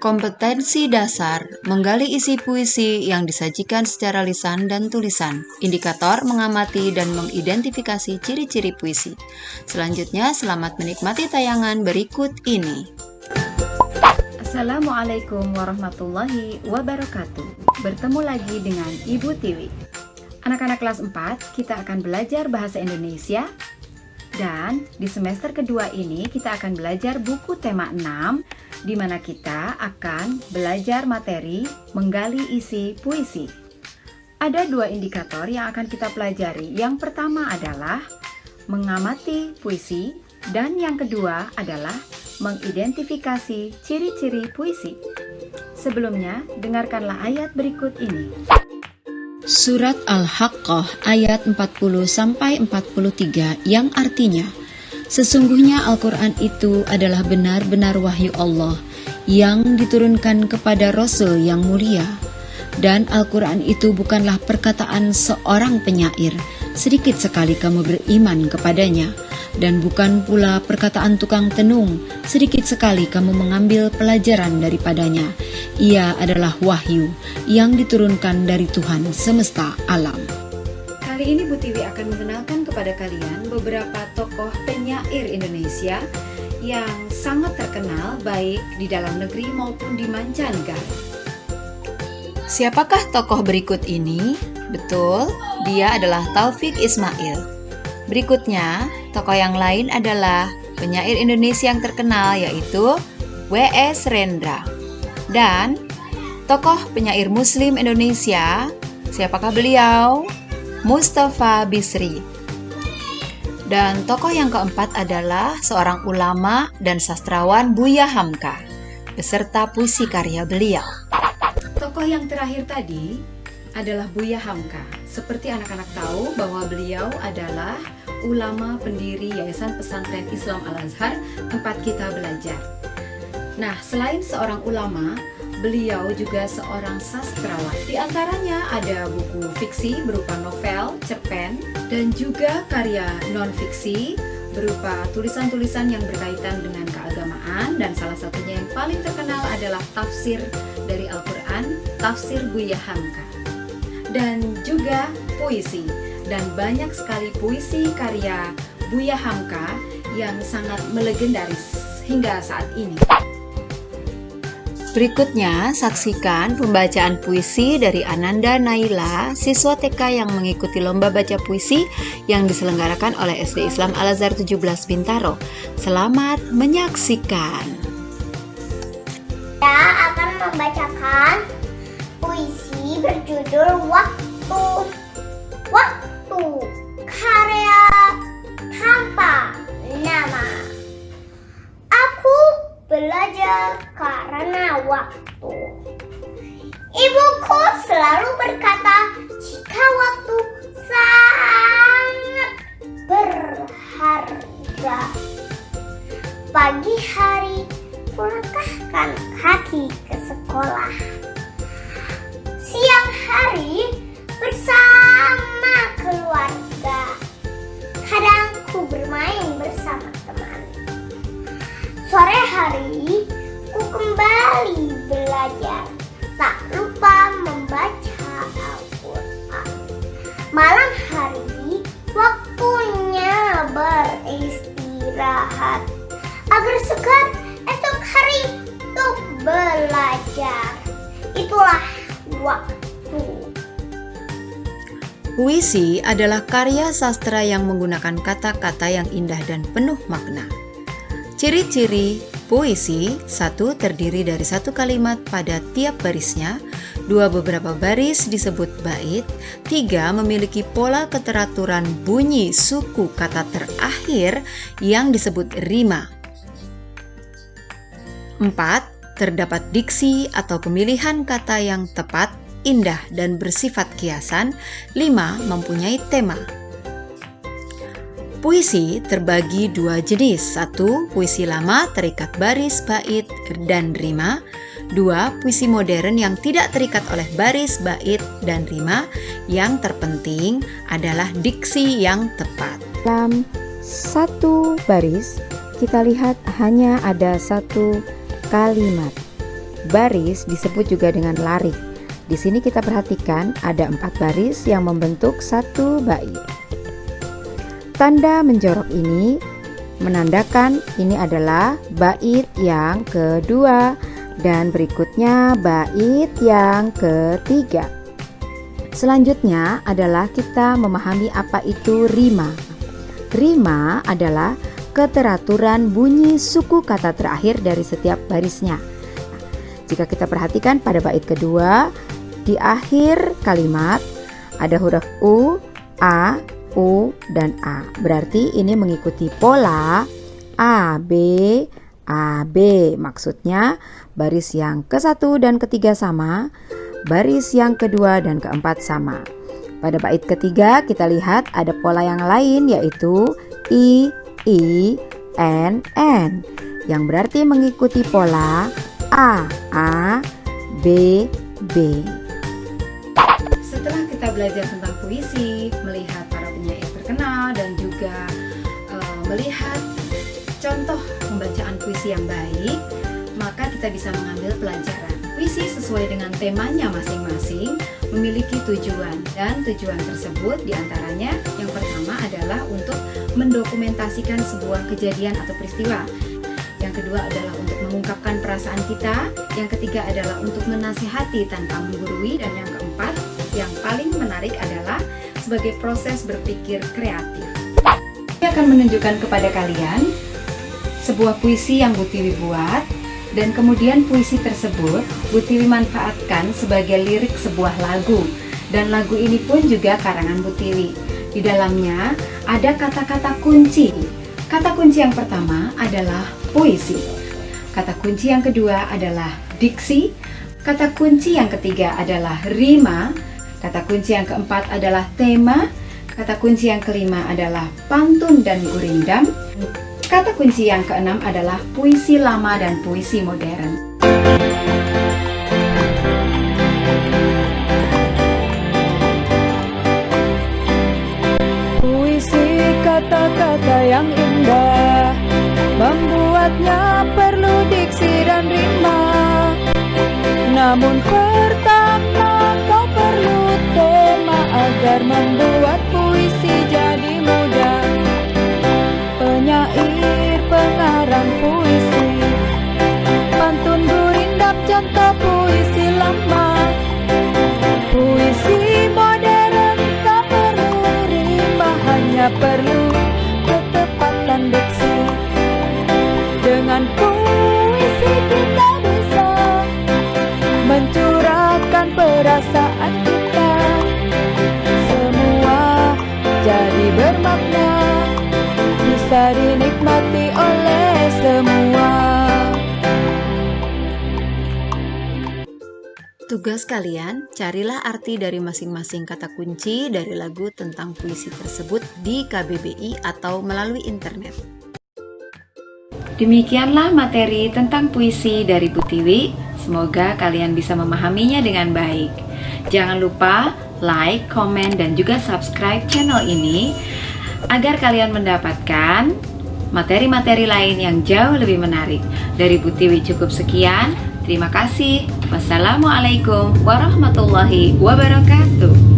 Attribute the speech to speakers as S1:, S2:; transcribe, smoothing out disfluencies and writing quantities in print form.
S1: Kompetensi dasar, menggali isi puisi yang disajikan secara lisan dan tulisan. Indikator, mengamati dan mengidentifikasi ciri-ciri puisi. Selanjutnya, selamat menikmati tayangan berikut ini.
S2: Assalamualaikum warahmatullahi wabarakatuh. Bertemu lagi dengan Ibu Tiwi. Anak-anak kelas 4, kita akan belajar bahasa Indonesia. Dan di semester kedua ini kita akan belajar buku tema 6, di mana kita akan belajar materi menggali isi puisi. Ada 2 indikator yang akan kita pelajari. Yang pertama adalah mengamati puisi, dan yang kedua adalah mengidentifikasi ciri-ciri puisi. Sebelumnya, dengarkanlah ayat berikut ini.
S1: Surat Al-Haqqah ayat 40-43 yang artinya, sesungguhnya Al-Quran itu adalah benar-benar wahyu Allah yang diturunkan kepada Rasul yang mulia. Dan Al-Quran itu bukanlah perkataan seorang penyair, sedikit sekali kamu beriman kepadanya. Dan bukan pula perkataan tukang tenung, sedikit sekali kamu mengambil pelajaran daripadanya. Ia adalah wahyu yang diturunkan dari Tuhan semesta alam.
S2: Kali ini Bu Tiwi akan mengenalkan kepada kalian beberapa tokoh penyair Indonesia yang sangat terkenal baik di dalam negeri maupun di mancanegara.
S1: Siapakah tokoh berikut ini? Betul, dia adalah Taufik Ismail. Berikutnya, tokoh yang lain adalah penyair Indonesia yang terkenal yaitu W.S. Rendra. Dan tokoh penyair Muslim Indonesia, siapakah beliau? Mustafa Bisri. Dan tokoh yang keempat adalah seorang ulama dan sastrawan Buya Hamka, beserta puisi karya beliau.
S2: Tokoh yang terakhir tadi adalah Buya Hamka. Seperti anak-anak tahu bahwa beliau adalah ulama pendiri Yayasan Pesantren Islam Al-Azhar, tempat kita belajar. Nah, selain seorang ulama, beliau juga seorang sastrawan. Di antaranya ada buku fiksi berupa novel, cerpen, dan juga karya non-fiksi berupa tulisan-tulisan yang berkaitan dengan keagamaan, dan salah satunya yang paling terkenal adalah tafsir dari Al-Quran, tafsir Buya Hamka. Dan juga puisi, dan banyak sekali puisi karya Buya Hamka yang sangat melegendaris hingga saat ini.
S1: Berikutnya, saksikan pembacaan puisi dari Ananda Naila, siswa TK yang mengikuti lomba baca puisi yang diselenggarakan oleh SD Islam Al-Azhar 17 Bintaro. Selamat menyaksikan.
S3: Saya akan membacakan puisi berjudul Waktu. Waktu, karya tanpa nama. Aku belajar karena waktu. Ibuku selalu berkata, jika waktu sangat berharga. Pagi hari melangkahkan kaki ke sekolah. Siang hari bersama keluarga. Kadang ku bermain bersama teman. Sore hari ku kembali belajar. Tak lupa membaca Al-Quran. Malam hari waktunya beristirahat agar segar esok hari untuk belajar. Itulah waktu.
S1: Puisi adalah karya sastra yang menggunakan kata-kata yang indah dan penuh makna. Ciri-ciri puisi: 1. Terdiri dari 1 kalimat pada tiap barisnya. 2. Beberapa baris disebut bait. 3. Memiliki pola keteraturan bunyi suku kata terakhir yang disebut rima. 4. Terdapat diksi atau pemilihan kata yang tepat, indah dan bersifat kiasan. 5. Mempunyai tema. Puisi terbagi 2 jenis. 1. Puisi lama terikat baris, bait, dan rima. 2. Puisi modern yang tidak terikat oleh baris, bait, dan rima. Yang terpenting adalah diksi yang tepat.
S4: Dalam satu baris, kita lihat hanya ada 1 kalimat. Baris disebut juga dengan larik. Di sini kita perhatikan ada 4 baris yang membentuk satu bait. Tanda menjorok ini menandakan ini adalah bait yang kedua dan berikutnya bait yang ketiga. Selanjutnya adalah kita memahami apa itu rima. Rima adalah keteraturan bunyi suku kata terakhir dari setiap barisnya. Jika kita perhatikan pada bait kedua, di akhir kalimat ada huruf U, A, U, dan A. Berarti ini mengikuti pola A, B, A, B. Maksudnya baris yang ke-1 dan ketiga sama, baris yang kedua dan keempat sama. Pada bait ketiga kita lihat ada pola yang lain yaitu I, N, yang berarti mengikuti pola A, B, B.
S2: Setelah kita belajar tentang puisi, melihat para penyair terkenal dan juga melihat contoh pembacaan puisi yang baik, maka kita bisa mengambil pelajaran. Puisi sesuai dengan temanya masing-masing memiliki tujuan, dan tujuan tersebut diantaranya yang pertama adalah untuk mendokumentasikan sebuah kejadian atau peristiwa. Yang kedua adalah untuk mengungkapkan perasaan kita. Yang ketiga adalah untuk menasihati tanpa menggurui. Dan yang keempat, yang paling menarik adalah sebagai proses berpikir kreatif. Saya akan menunjukkan kepada kalian sebuah puisi yang Bu Tiwi buat, dan kemudian puisi tersebut Bu Tiwi manfaatkan sebagai lirik sebuah lagu. Dan lagu ini pun juga karangan Bu Tiwi. Di dalamnya ada kata-kata kunci. Kata kunci yang pertama adalah puisi. Kata kunci yang kedua adalah diksi. Kata kunci yang ketiga adalah rima. Kata kunci yang keempat adalah tema. Kata kunci yang kelima adalah pantun dan gurindam. Kata kunci yang keenam adalah puisi lama dan puisi modern.
S5: Puisi kata-kata yang indah, membuatnya perlu diksi dan rima. Namun pertama kau perlu tema agar membuat puisi jadi mudah. Penyair, pengarang puisi, pantun gurindam contoh puisi lama. Puisi modern tak perlu rima, hanya perlu ketepatan diksi. Dengan puisi kita bisa mencurahkan perasaan kita. Semua jadi bermakna, bisa dinikmati oleh semua.
S1: Tugas kalian, carilah arti dari masing-masing kata kunci dari lagu tentang puisi tersebut di KBBI atau melalui internet.
S2: Demikianlah materi tentang puisi dari Bu Tiwi. Semoga kalian bisa memahaminya dengan baik. Jangan lupa like, komen, dan juga subscribe channel ini agar kalian mendapatkan materi-materi lain yang jauh lebih menarik. Dari Bu Tiwi cukup sekian. Terima kasih. Wassalamualaikum warahmatullahi wabarakatuh.